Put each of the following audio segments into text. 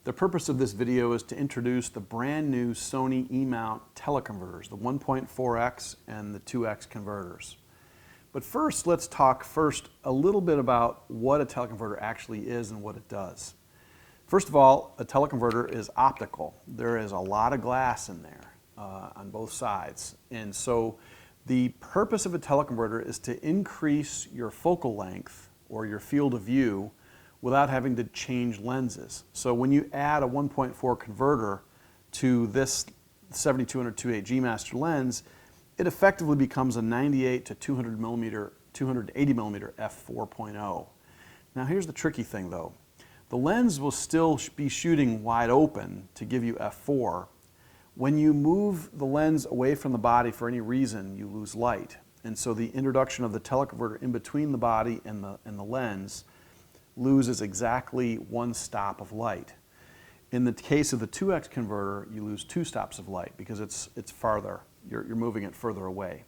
The purpose of this video is to introduce the brand new Sony E-mount teleconverters, the 1.4x and the 2x converters. But first, let's talk a little bit about what a teleconverter actually is and what it does. First of all, a teleconverter is optical. There is a lot of glass in there on both sides. And so the purpose of a teleconverter is to increase your focal length or your field of view without having to change lenses. So when you add a 1.4 converter to this 7200-2.8 GMaster lens, it effectively becomes a 98 to 280 millimeter f4.0. Now here's the tricky thing though. The lens will still be shooting wide open to give you f4. When you move the lens away from the body for any reason, you lose light. And so the introduction of the teleconverter in between the body and the lens loses exactly one stop of light. In the case of the 2x converter, you lose two stops of light because it's farther. You're moving it further away.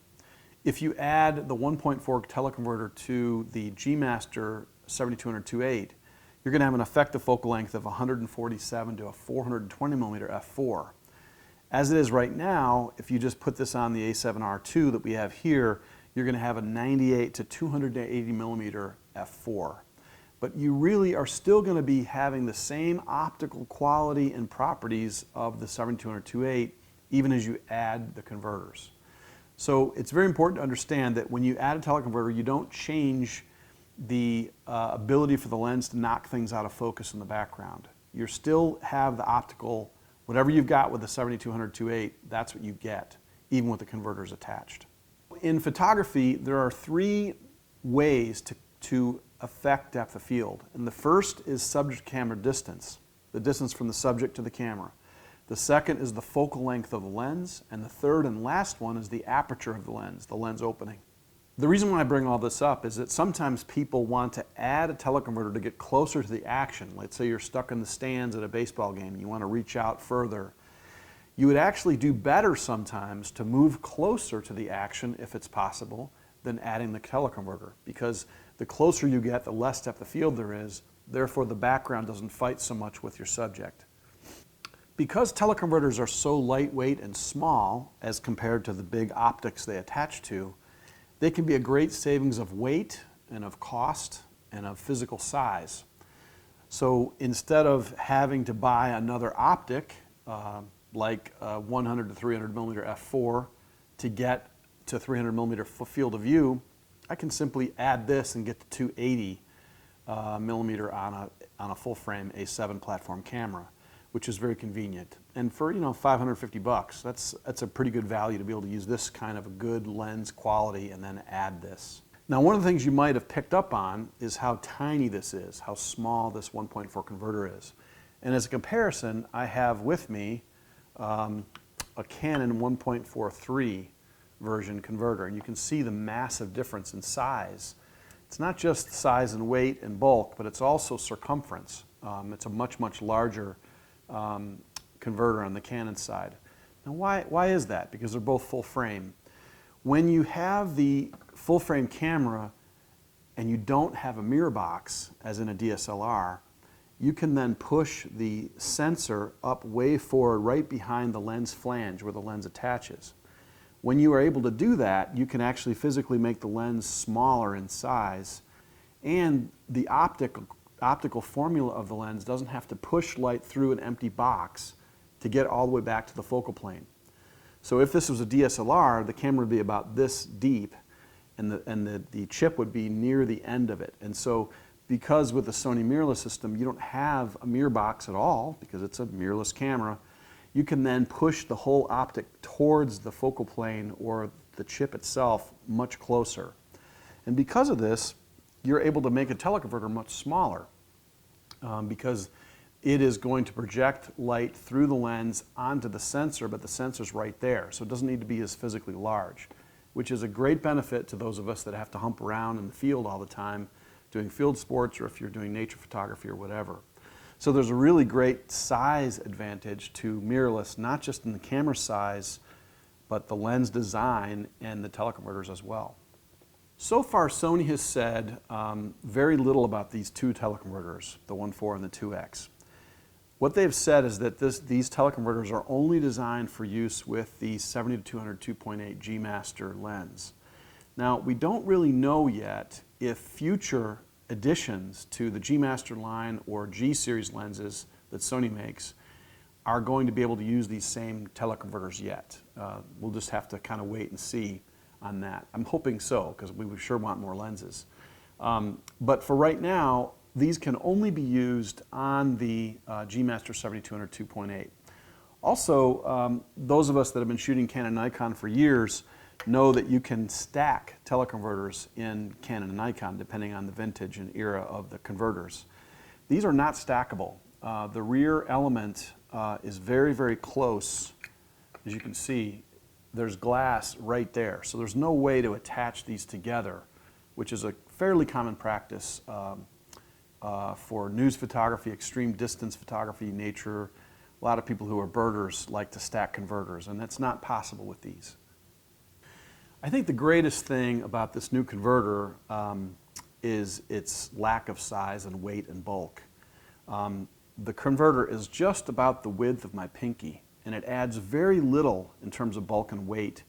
If you add the 1.4 teleconverter to the GMaster 7200-2.8, you're going to have an effective focal length of 147 to a 420 millimeter f4. As it is right now, if you just put this on the A7R II that we have here, you're going to have a 98 to 280 millimeter f4. But you really are still going to be having the same optical quality and properties of the 7200-2.8 even as you add the converters. So it's very important to understand that when you add a teleconverter, you don't change the ability for the lens to knock things out of focus in the background. You still have the optical, whatever you've got with the 7200-2.8, that's what you get, even with the converters attached. In photography, there are three ways to affect depth of field. And the first is subject camera distance, the distance from the subject to the camera. The second is the focal length of the lens, and the third and last one is the aperture of the lens opening. The reason why I bring all this up is that sometimes people want to add a teleconverter to get closer to the action. Let's say you're stuck in the stands at a baseball game and you want to reach out further. You would actually do better sometimes to move closer to the action, if it's possible, than adding the teleconverter, because the closer you get, the less depth of field there is, therefore the background doesn't fight so much with your subject. Because teleconverters are so lightweight and small as compared to the big optics they attach to, they can be a great savings of weight and of cost and of physical size. So instead of having to buy another optic, like a 100 to 300 millimeter f4 to get to 300 millimeter field of view, I can simply add this and get to 280 millimeter on a full frame A7 platform camera, which is very convenient. And for $550, that's a pretty good value to be able to use this kind of a good lens quality and then add this. Now, one of the things you might have picked up on is how tiny this is, how small this 1.4 converter is. And as a comparison, I have with me a Canon 1.43 version converter, and you can see the massive difference in size. It's not just size and weight and bulk, but it's also circumference. It's a much larger converter on the Canon side. Now why is that? Because they're both full frame. When you have the full frame camera and you don't have a mirror box, as in a DSLR, you can then push the sensor up way forward right behind the lens flange where the lens attaches. When you are able to do that, you can actually physically make the lens smaller in size, and the optical formula of the lens doesn't have to push light through an empty box to get all the way back to the focal plane. So if this was a DSLR, the camera would be about this deep, and the chip would be near the end of it. And so because with the Sony mirrorless system, you don't have a mirror box at all, because it's a mirrorless camera, you can then push the whole optic towards the focal plane or the chip itself much closer. And because of this, you're able to make a teleconverter much smaller because it is going to project light through the lens onto the sensor, but the sensor's right there, so it doesn't need to be as physically large, which is a great benefit to those of us that have to hump around in the field all the time doing field sports, or if you're doing nature photography or whatever. So there's a really great size advantage to mirrorless, not just in the camera size, but the lens design and the teleconverters as well. So far, Sony has said very little about these two teleconverters, the 1.4 and the 2X. What they've said is that these teleconverters are only designed for use with the 70-200 2.8 GMaster lens. Now, we don't really know yet if future additions to the GMaster line or G-series lenses that Sony makes are going to be able to use these same teleconverters yet. We'll just have to kind of wait and see on that. I'm hoping so, because we would sure want more lenses. But for right now, these can only be used on the GMaster 70-200 2.8. Also, those of us that have been shooting Canon and Nikon for years know that you can stack teleconverters in Canon and Nikon depending on the vintage and era of the converters. These are not stackable. The rear element is very, very close. As you can see, there's glass right there. So there's no way to attach these together, which is a fairly common practice for news photography, extreme distance photography, nature. A lot of people who are birders like to stack converters, and that's not possible with these. I think the greatest thing about this new converter is its lack of size and weight and bulk. The converter is just about the width of my pinky, and it adds very little in terms of bulk and weight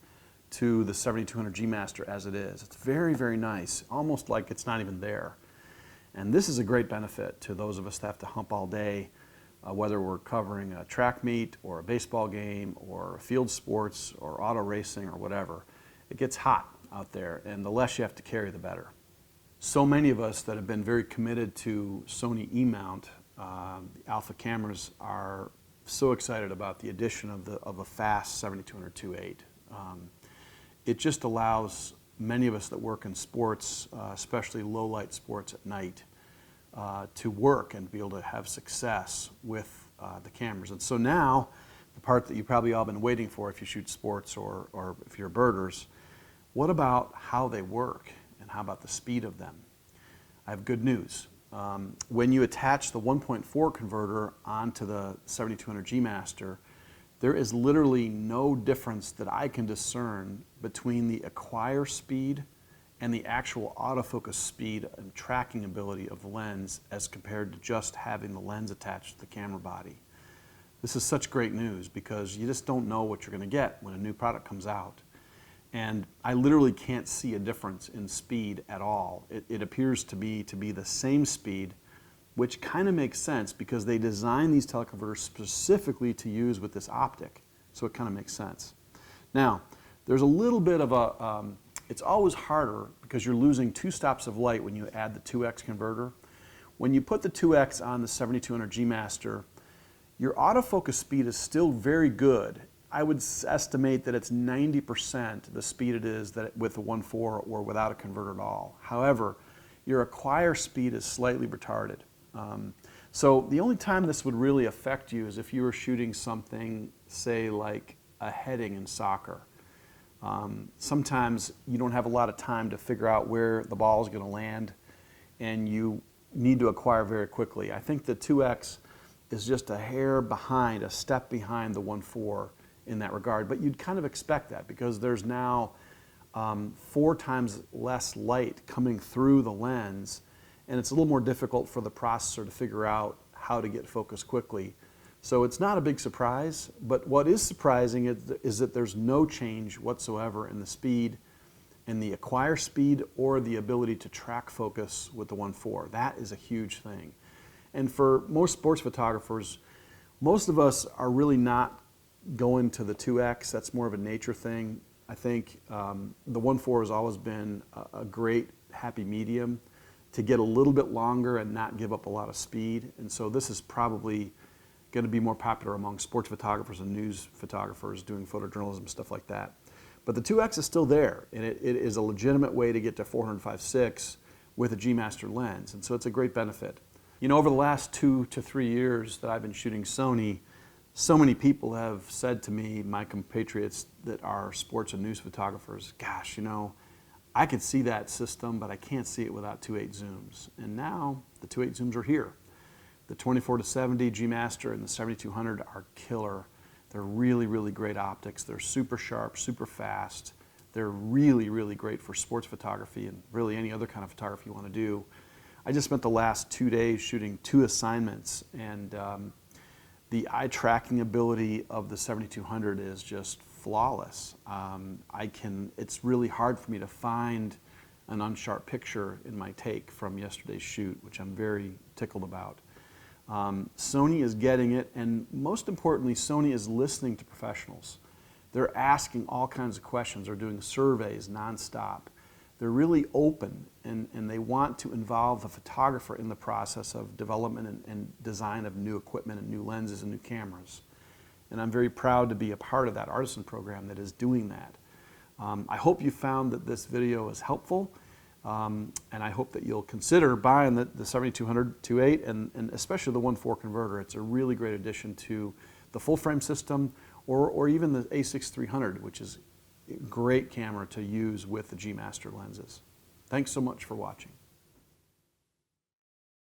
to the 70-200 GMaster as it is. It's very, very nice, almost like it's not even there. And this is a great benefit to those of us that have to hump all day, whether we're covering a track meet or a baseball game or field sports or auto racing or whatever. It gets hot out there, and the less you have to carry, the better. So many of us that have been very committed to Sony E-mount, the Alpha cameras, are so excited about the addition of a fast 70-200 2.8. It just allows many of us that work in sports, especially low light sports at night, to work and be able to have success with the cameras. And so now, the part that you've probably all been waiting for if you shoot sports or if you're birders, what about how they work and how about the speed of them? I have good news. When you attach the 1.4 converter onto the 70-200 GMaster, there is literally no difference that I can discern between the acquire speed and the actual autofocus speed and tracking ability of the lens as compared to just having the lens attached to the camera body. This is such great news because you just don't know what you're going to get when a new product comes out. And I literally can't see a difference in speed at all. It appears to be the same speed, which kind of makes sense because they designed these teleconverters specifically to use with this optic. So it kind of makes sense. Now, there's a little bit of a, it's always harder because you're losing 2 stops of light when you add the 2x converter. When you put the 2x on the 70-200 GMaster, your autofocus speed is still very good. I would estimate that it's 90% the speed it is that with the 1.4 or without a converter at all. However, your acquire speed is slightly retarded. So the only time this would really affect you is if you were shooting something, say like a heading in soccer. Sometimes you don't have a lot of time to figure out where the ball is going to land, and you need to acquire very quickly. I think the 2x is just a hair behind, a step behind the 1.4 in that regard, but you'd kind of expect that because there's now 4 times less light coming through the lens, and it's a little more difficult for the processor to figure out how to get focus quickly. So it's not a big surprise, but what is surprising is that there's no change whatsoever in the speed, in the acquire speed, or the ability to track focus with the 1.4. That is a huge thing. And for most sports photographers, most of us are really not going to the 2x. That's more of a nature thing. I think the 1.4 has always been a great happy medium to get a little bit longer and not give up a lot of speed. And so this is probably going to be more popular among sports photographers and news photographers doing photojournalism, stuff like that. But the 2x is still there, and it is a legitimate way to get to 405/6 with a GMaster lens, and so it's a great benefit. You know, over the last 2 to 3 years that I've been shooting Sony, so many people have said to me, my compatriots that are sports and news photographers, gosh, you know, I could see that system, but I can't see it without 2.8 zooms. And now the 2.8 zooms are here. The 24-70 GMaster and the 7200 are killer. They're really, really great optics. They're super sharp, super fast. They're really, really great for sports photography and really any other kind of photography you want to do. I just spent the last 2 days shooting 2 assignments, and The eye tracking ability of the 7200 is just flawless. It's really hard for me to find an unsharp picture in my take from yesterday's shoot, which I'm very tickled about. Sony is getting it, and most importantly, Sony is listening to professionals. They're asking all kinds of questions. They're doing surveys nonstop. They're really open, and they want to involve the photographer in the process of development and design of new equipment and new lenses and new cameras. And I'm very proud to be a part of that artisan program that is doing that. I hope you found that this video is helpful, and I hope that you'll consider buying the 7200 2.8 and especially the 1.4 converter. It's a really great addition to the full frame system, or even the A6300, which is a great camera to use with the GMaster lenses. Thanks so much for watching.